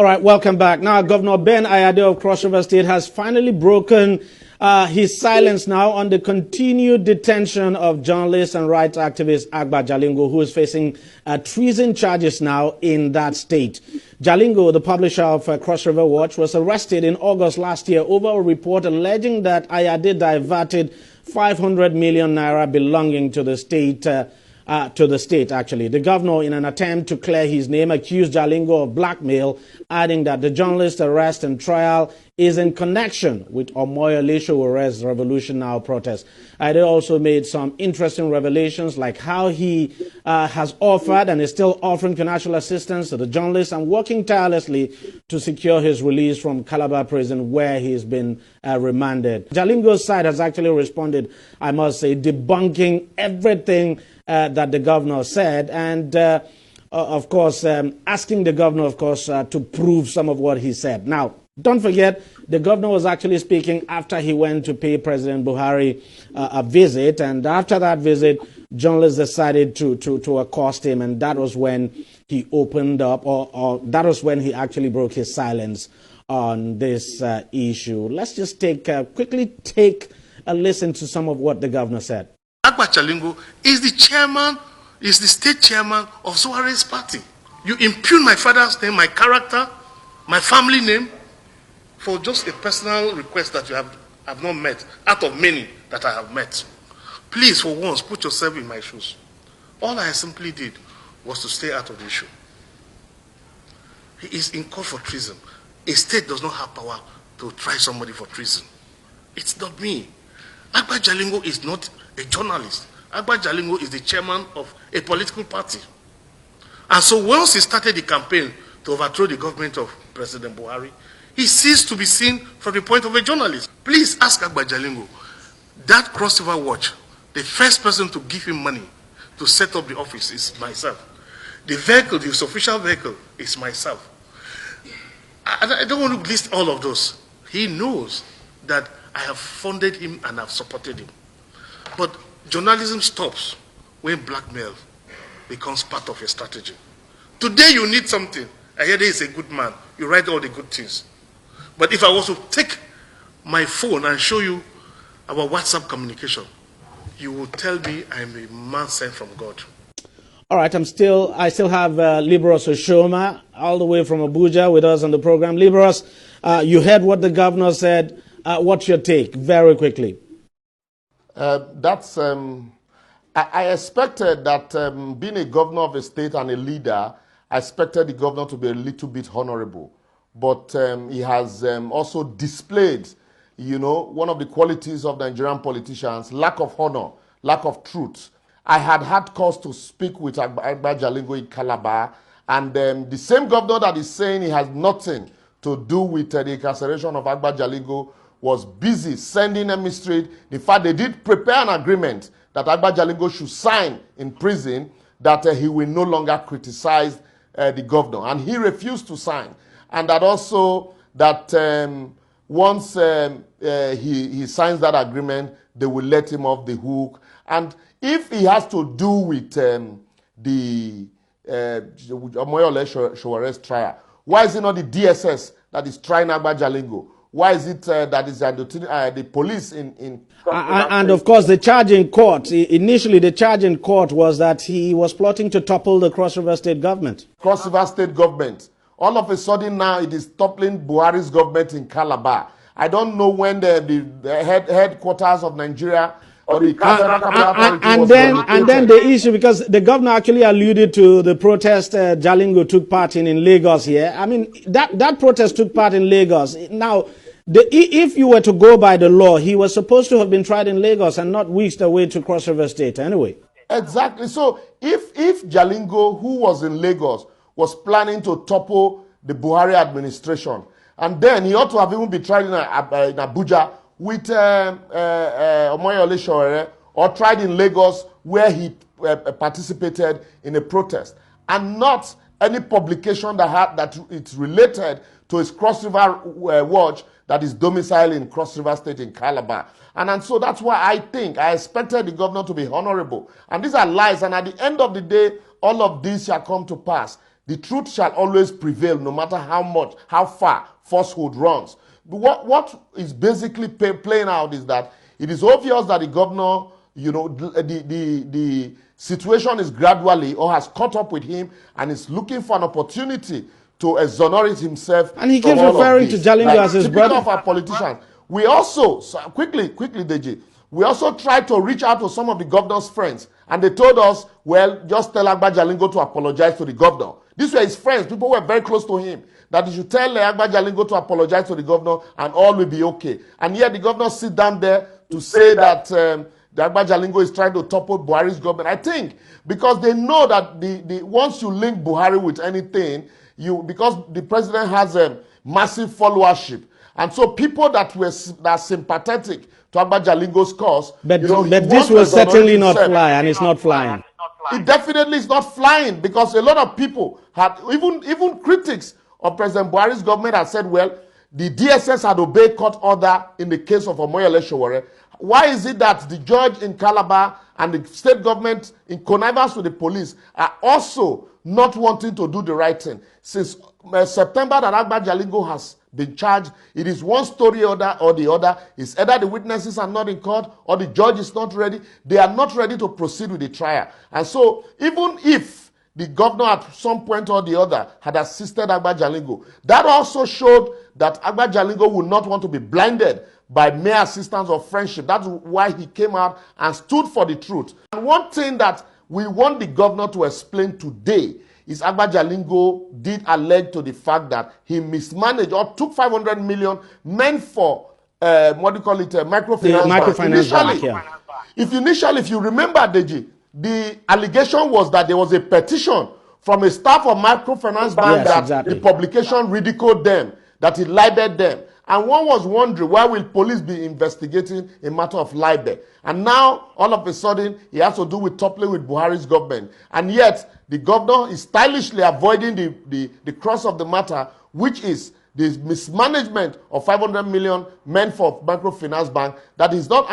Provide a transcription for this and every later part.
All right, welcome back. Now, Governor Ben Ayade of Cross River State has finally broken his silence now on the continued detention of journalist and rights activist Agba Jalingo, who is facing treason charges now in that state. Jalingo, the publisher of Cross River Watch, was arrested in August last year over a report alleging that Ayade diverted 500 million naira belonging to the state. Actually. The governor, in an attempt to clear his name, accused Jalingo of blackmail, adding that the journalist's arrest and trial is in connection with Omoyole Showore's Revolution Now protest. Ayade also made some interesting revelations, like how he has offered and is still offering financial assistance to the journalist and working tirelessly to secure his release from Calabar prison, where he's been remanded. Jalingo's side has actually responded, I must say, debunking everything that the governor said, and of course, asking the governor, of course, to prove some of what he said. Now, don't forget, the governor was actually speaking after he went to pay President Buhari a visit, and after that visit, journalists decided to accost him, and that was when he opened up, or that was when he actually broke his silence on this issue. Let's just quickly take a listen to some of what the governor said. Agba Jalingo is the state chairman of Showore's party. You impugn my father's name, my character, my family name, for just a personal request that you have not met, out of many that I have met. Please, for once, put yourself in my shoes. All I simply did was to stay out of the issue. He is in court for treason. A state does not have power to try somebody for treason. It's not me. Agba Jalingo is not a journalist. Agba Jalingo is the chairman of a political party. And so once he started the campaign to overthrow the government of President Buhari, he ceased to be seen from the point of a journalist. Please ask Agba Jalingo, that Cross River Watch, the first person to give him money to set up the office is myself. The vehicle, the official vehicle, is myself. I don't want to list all of those. He knows that I have funded him and have supported him. But journalism stops when blackmail becomes part of your strategy. Today you need something. Ayade is a good man. You write all the good things. But if I was to take my phone and show you our WhatsApp communication, you would tell me I'm a man sent from God. All right, I still have Libros Oshoma all the way from Abuja with us on the program. Libros, you heard what the governor said. What's your take, very quickly? I expected that being a governor of a state and a leader, I expected the governor to be a little bit honorable. But he has also displayed, one of the qualities of Nigerian politicians, lack of honor, lack of truth. I had cause to speak with Agba Jalingo in Calabar, and the same governor that is saying he has nothing to do with the incarceration of Agba Jalingo was busy sending emissary. In fact, they did prepare an agreement that Agba Jalingo should sign in prison, that he will no longer criticize the governor. And he refused to sign. And that also, that once he signs that agreement, they will let him off the hook. And if he has to do with the Omoyole Showore's trial, why is it not the DSS that is trying Agba Jalingo? Why is it that is the police in and of course, the charge in court, initially the charge in court was that he was plotting to topple the Cross River State government. Cross River State government. All of a sudden now it is toppling Buhari's government in Calabar. I don't know when the headquarters of Nigeria or the and then the issue, because the governor actually alluded to the protest Jalingo took part in Lagos here. I mean, that protest took part in Lagos. Now, if you were to go by the law, he was supposed to have been tried in Lagos and not whisked away to Cross River State anyway. Exactly. So if Jalingo, who was in Lagos, was planning to topple the Buhari administration, and then he ought to have even been tried in Abuja with Omoyole Showore, or tried in Lagos where he participated in a protest, and not any publication that it's related to his Cross River Watch that is domiciled in Cross River State in Calabar. And so that's why I expected the governor to be honorable. And these are lies, and at the end of the day, all of this shall come to pass. The truth shall always prevail, no matter how far falsehood runs. But what is basically playing out is that it is obvious that the governor, the situation is gradually or has caught up with him and is looking for an opportunity to exonerate himself. And he keeps referring to Jalingo as his brother. Of our politicians. We also, quickly, Deji, we also tried to reach out to some of the governor's friends, and they told us, well, just tell Agba Jalingo to apologize to the governor. These were his friends, people who were very close to him, that he should tell Agba Jalingo to apologize to the governor and all will be okay. And yet the governor sit down there to say that the Agba Jalingo is trying to topple Buhari's government. I think because they know that once you link Buhari with anything, because the president has a massive followership, and so people that are sympathetic to Agba Jalingo's cause. But this will certainly not fly, and it's not flying. It definitely is not flying, because a lot of people had, even critics of President Buhari's government have said, well, the DSS had obeyed court order in the case of Omoyele Sowore. Why is it that the judge in Calabar and the state government in connivance with the police are also not wanting to do the right thing? Since September that Agba Jalingo has been charged, it is one story or the other. It's either the witnesses are not in court or the judge is not ready. They are not ready to proceed with the trial. And so even if the governor at some point or the other had assisted Agba Jalingo, that also showed that Agba Jalingo would not want to be blinded by mere assistance or friendship. That's why he came out and stood for the truth. And one thing that we want the governor to explain today is Agba Jalingo did allege to the fact that he mismanaged or took 500 million meant for microfinance bank. Initially, if you remember, Deji, the allegation was that there was a petition from a staff of microfinance bank the publication ridiculed them, that it libeled them. And one was wondering, why will police be investigating a matter of libel? And now, all of a sudden, it has to do with toppling with Buhari's government. And yet, the governor is stylishly avoiding the cross of the matter, which is the mismanagement of 500 million meant for microfinance bank that is not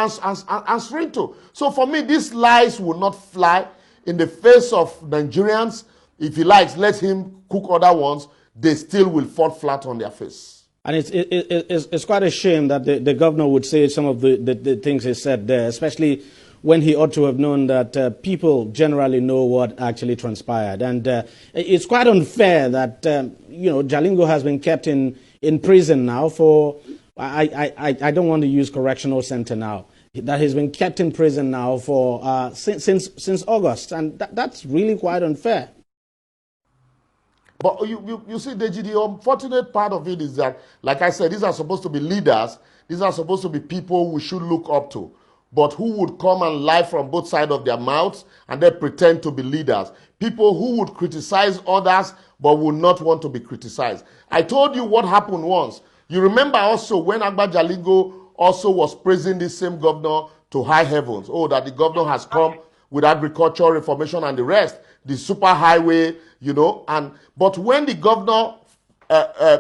answering to. So for me, these lies will not fly in the face of Nigerians. If he likes, let him cook other ones. They still will fall flat on their face. And it's quite a shame that the governor would say some of the things he said there, especially when he ought to have known that people generally know what actually transpired. And it's quite unfair that, Jalingo has been kept in prison now for, I don't want to use correctional center now, that he's been kept in prison now for since August. And that's really quite unfair. But you see, Deji, the unfortunate part of it is that, like I said, these are supposed to be leaders. These are supposed to be people we should look up to. But who would come and lie from both sides of their mouths and then pretend to be leaders? People who would criticize others but would not want to be criticized. I told you what happened once. You remember also when Agba Jalingo also was praising this same governor to high heavens. Oh, that the governor has come with agricultural reformation and the rest. The super highway, but when the governor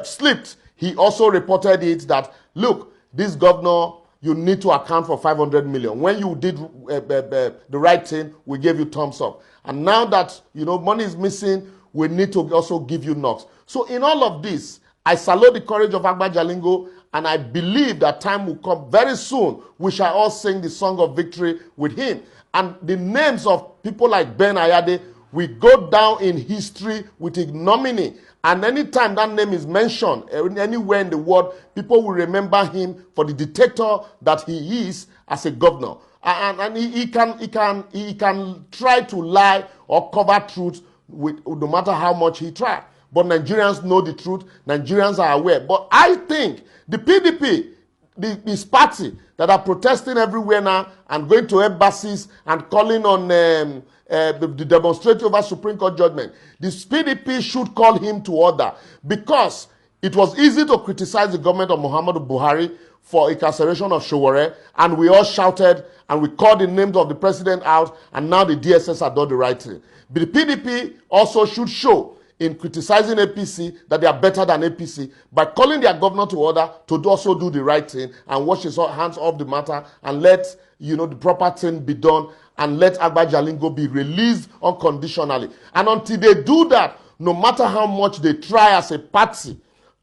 slipped, he also reported it that, look, this governor, you need to account for 500 million. When you did the right thing, we gave you thumbs up. And now that, money is missing, we need to also give you knocks. So in all of this, I salute the courage of Agba Jalingo, and I believe that time will come very soon. We shall all sing the song of victory with him. And the names of people like Ben Ayade will go down in history with ignominy. And anytime that name is mentioned anywhere in the world, people will remember him for the dictator that he is as a governor. And he can try to lie or cover truth no matter how much he tries. But Nigerians know the truth. Nigerians are aware. But I think the PDP, this party that are protesting everywhere now and going to embassies and calling on the demonstrating over Supreme Court judgment, the PDP should call him to order, because it was easy to criticize the government of Muhammadu Buhari for incarceration of Sowore, and we all shouted and we called the names of the president out, and now the DSS have done the right thing. But the PDP also should show in criticizing APC that they are better than APC by calling their governor to order to also do the right thing and wash his hands off the matter and let the proper thing be done and let Agba Jalingo be released unconditionally. And until they do that, no matter how much they try as a party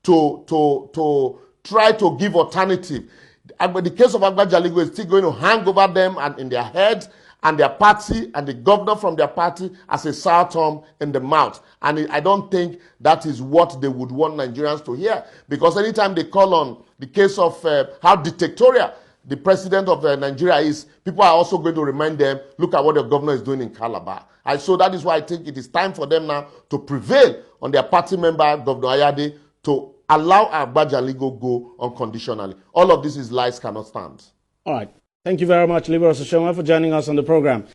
to try to give alternative, but the case of Agba Jalingo is still going to hang over them and in their heads and their party and the governor from their party as a sour thumb in the mouth. And I don't think that is what they would want Nigerians to hear, because anytime they call on the case of how dictatorial the president of Nigeria is, people are also going to remind them, look at what the governor is doing in Calabar. And so that is why I think it is time for them now to prevail on their party member, Governor Ayade, to allow Agba Jalingo go unconditionally. All of this is lies cannot stand. All right. Thank you very much, Liberal Oshoma, for joining us on the program.